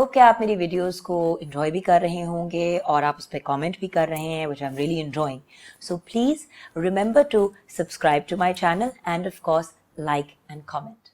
Hope कि आप मेरी वीडियोस को इन्जॉय भी कर रहे होंगे और आप उस पर कमेंट भी कर रहे हैं, which I'm really enjoying. So please remember to subscribe to my channel and of course like and comment.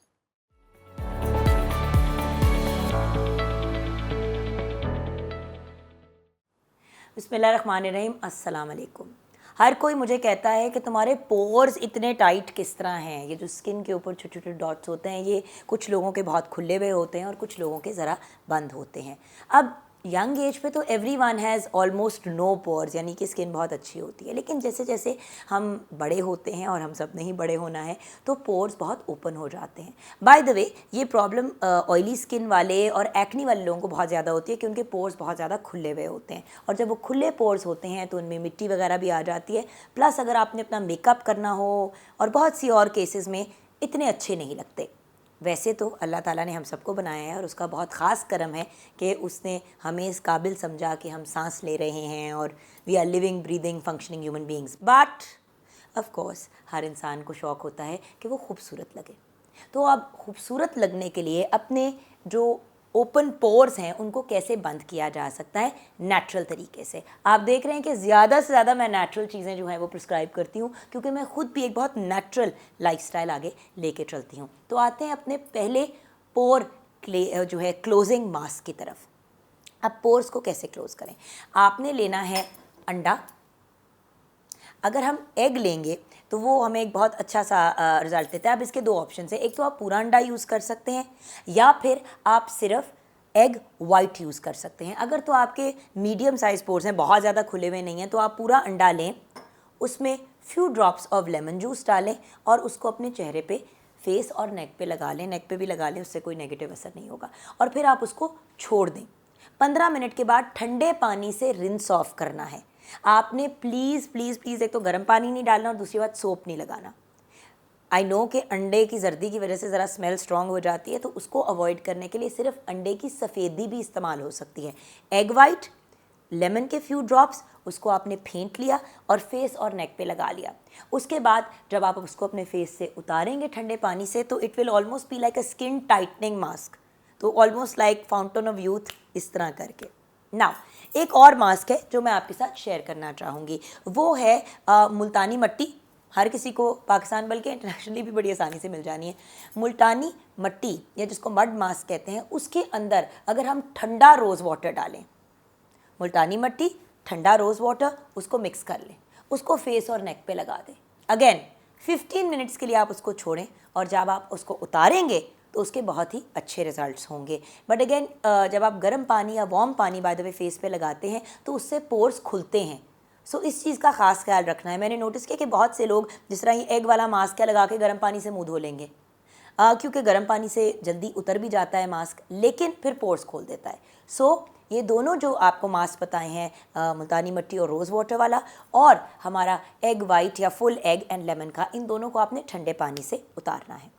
बिस्मिल्लाहिर्रहमानिर्रहीम, अस्सलाम वालेकुम। हर कोई मुझे कहता है कि तुम्हारे पोर्स इतने टाइट किस तरह हैं। ये जो स्किन के ऊपर छोटे छोटे डॉट्स होते हैं, ये कुछ लोगों के बहुत खुले हुए होते हैं और कुछ लोगों के ज़रा बंद होते हैं। अब यंग एज पे तो everyone has almost no pores, यानी कि स्किन बहुत अच्छी होती है। लेकिन जैसे जैसे हम बड़े होते हैं, और हम सब ने ही बड़े होना है, तो पोर्स बहुत ओपन हो जाते हैं। बाय द वे, ये प्रॉब्लम ऑयली स्किन वाले और एक्नी वाले लोगों को बहुत ज़्यादा होती है कि उनके पोर्स बहुत ज़्यादा खुले हुए होते हैं, और जब वो खुले पोर्स होते हैं तो उनमें मिट्टी वगैरह भी आ जाती है। प्लस अगर आपने अपना मेकअप करना हो, और बहुत सी और केसेस में इतने अच्छे नहीं लगते। वैसे तो अल्लाह ताला ने हम सबको बनाया है और उसका बहुत ख़ास करम है कि उसने हमें इस काबिल समझा कि हम सांस ले रहे हैं और we are living breathing functioning human beings. But of course हर इंसान को शौक़ होता है कि वो खूबसूरत लगे। तो अब खूबसूरत लगने के लिए अपने जो ओपन पोर्स हैं उनको कैसे बंद किया जा सकता है नेचुरल तरीके से। आप देख रहे हैं कि ज़्यादा से ज़्यादा मैं नेचुरल चीज़ें जो हैं वो प्रिस्क्राइब करती हूँ, क्योंकि मैं ख़ुद भी एक बहुत नेचुरल लाइफस्टाइल आगे लेके चलती हूँ। तो आते हैं अपने पहले पोर जो है क्लोजिंग मास्क की तरफ। अब पोर्स को कैसे क्लोज़ करें? आपने लेना है अंडा। अगर हम एग लेंगे तो वो हमें एक बहुत अच्छा सा रिज़ल्ट देता है। अब इसके दो ऑप्शन है, एक तो आप पूरा अंडा यूज़ कर सकते हैं, या फिर आप सिर्फ एग वाइट यूज़ कर सकते हैं। अगर तो आपके मीडियम साइज़ पोर्स हैं, बहुत ज़्यादा खुले हुए नहीं हैं, तो आप पूरा अंडा लें, उसमें few drops of lemon juice डालें और उसको अपने चेहरे पे, फेस और नेक पे लगा लें। नेक पे भी लगा लें, उससे कोई नेगेटिव असर नहीं होगा। और फिर आप उसको छोड़ दें। 15 मिनट के बाद ठंडे पानी से रिंस ऑफ करना है। आपने प्लीज़ प्लीज़ प्लीज़ एक तो गर्म पानी नहीं डालना और दूसरी बात सोप नहीं लगाना। आई नो कि अंडे की जर्दी की वजह से ज़रा स्मेल स्ट्रॉन्ग हो जाती है, तो उसको अवॉइड करने के लिए सिर्फ अंडे की सफ़ेदी भी इस्तेमाल हो सकती है। एग वाइट, लेमन के फ्यू ड्रॉप्स, उसको आपने फेंट लिया और फेस और नेक पे लगा लिया। उसके बाद जब आप उसको अपने फेस से उतारेंगे ठंडे पानी से, तो it will almost be like a skin tightening mask, तो almost like fountain of youth, इस तरह करके। नाउ एक और मास्क है जो मैं आपके साथ शेयर करना चाहूँगी, वो है मुल्तानी मट्टी। हर किसी को पाकिस्तान बल्कि इंटरनेशनली भी बड़ी आसानी से मिल जानी है। मुल्तानी मट्टी, या जिसको मड मास्क कहते हैं, उसके अंदर अगर हम ठंडा रोज़ वाटर डालें, मुल्तानी मट्टी, ठंडा रोज़ वाटर, उसको मिक्स कर लें, उसको फेस और नेक पे लगा दें। अगेन 15 मिनट्स के लिए आप उसको छोड़ें, और जब आप उसको उतारेंगे तो उसके बहुत ही अच्छे रिजल्ट्स होंगे। बट अगेन जब आप गर्म पानी या वार्म पानी बाय द वे फेस पे लगाते हैं तो उससे पोर्स खुलते हैं। सो इस चीज़ का ख़ास ख्याल रखना है। मैंने नोटिस किया कि बहुत से लोग जिस तरह ही एग वाला मास्क है लगा के गर्म पानी से मुँह धो लेंगे, क्योंकि गर्म पानी से जल्दी उतर भी जाता है मास्क, लेकिन फिर पोर्स खोल देता है। सो ये दोनों जो आपको मास्क बताए हैं, मुल्तानी मट्टी और रोज़ वाटर वाला, और हमारा एग वाइट या फुल एग एंड लेमन का, इन दोनों को आपने ठंडे पानी से उतारना है।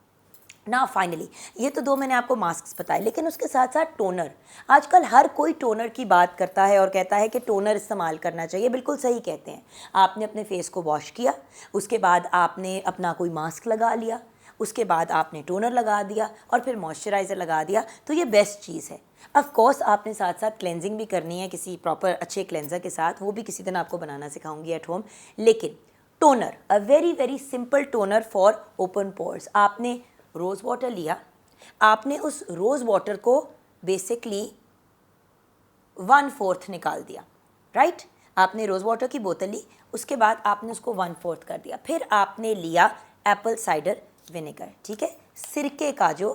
ना फाइनली ये तो दो मैंने आपको मास्क बताए, लेकिन उसके साथ साथ टोनर। आजकल हर कोई टोनर की बात करता है और कहता है कि टोनर इस्तेमाल करना चाहिए। बिल्कुल सही कहते हैं। आपने अपने फेस को वॉश किया, उसके बाद आपने अपना कोई मास्क लगा लिया, उसके बाद आपने टोनर लगा दिया और फिर मॉइस्चराइज़र लगा दिया, तो ये बेस्ट चीज़ है। ऑफ कोर्स आपने साथ साथ क्लेंजिंग भी करनी है किसी प्रॉपर अच्छे क्लेंजर के साथ, वो भी किसी दिन आपको बनाना सिखाऊंगी एट होम। लेकिन toner, a very very simple toner for open pores. आपने रोज़ वाटर लिया, आपने उस रोज़ वाटर को बेसिकली 1/4 निकाल दिया, राइट? आपने रोज़ वाटर की बोतल ली, उसके बाद आपने उसको 1/4 कर दिया। फिर आपने लिया एप्पल साइडर विनेगर, ठीक है, सिरके का जो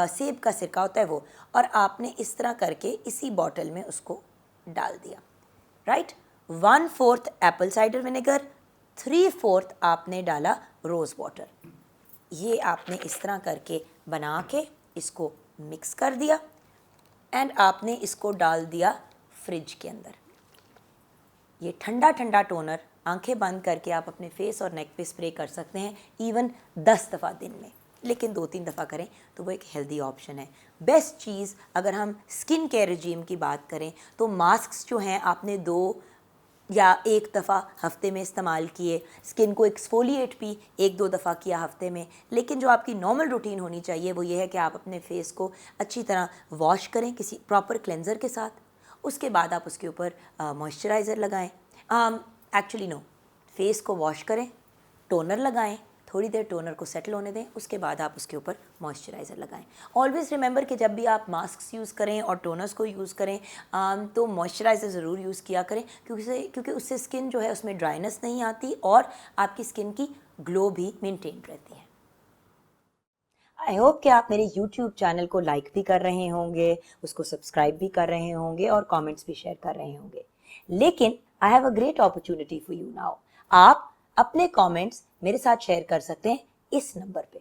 सेब का सिरका होता है वो, और आपने इस तरह करके इसी बॉटल में उसको डाल दिया, राइट? 1/4 एप्पल साइडर विनेगर, 3/4 आपने डाला रोज़ वाटर। ये आपने इस तरह करके बना के इसको मिक्स कर दिया, एंड आपने इसको डाल दिया फ्रिज के अंदर। ये ठंडा ठंडा टोनर आंखें बंद करके आप अपने फेस और नेक पे स्प्रे कर सकते हैं, इवन 10 दफ़ा दिन में, लेकिन 2-3 दफ़ा करें तो वो एक हेल्दी ऑप्शन है। बेस्ट चीज़ अगर हम स्किन केयर रिजीम की बात करें तो मास्क्स जो हैं आपने 2 या एक दफ़ा हफ्ते में इस्तेमाल किए। स्किन को एक्सफोलिएट भी 1-2 दफ़ा किया हफ्ते में। लेकिन जो आपकी नॉर्मल रूटीन होनी चाहिए वो ये है कि आप अपने फेस को अच्छी तरह वॉश करें किसी प्रॉपर क्लेंज़र के साथ। उसके बाद आप उसके ऊपर मॉइस्चराइज़र लगाएं। एक्चुअली नो, फेस को वॉश करें, टोनर लगाएं, थोड़ी देर टोनर को सेटल होने दें, उसके बाद आप उसके ऊपर मॉइस्चराइज़र लगाएं। ऑलवेज़ रिमेंबर कि जब भी आप मास्क यूज़ करें और टोनर्स को यूज़ करें तो मॉइस्चराइज़र ज़रूर यूज़ किया करें, क्योंकि उससे स्किन जो है उसमें ड्राइनेस नहीं आती और आपकी स्किन की ग्लो भी मेंटेन रहती है। आई होप कि आप मेरे यूट्यूब चैनल को लाइक भी कर रहे होंगे, उसको सब्सक्राइब भी कर रहे होंगे और कमेंट्स भी शेयर कर रहे होंगे। लेकिन I have a great opportunity for you now. आप अपने कमेंट्स मेरे साथ शेयर कर सकते हैं इस नंबर पे।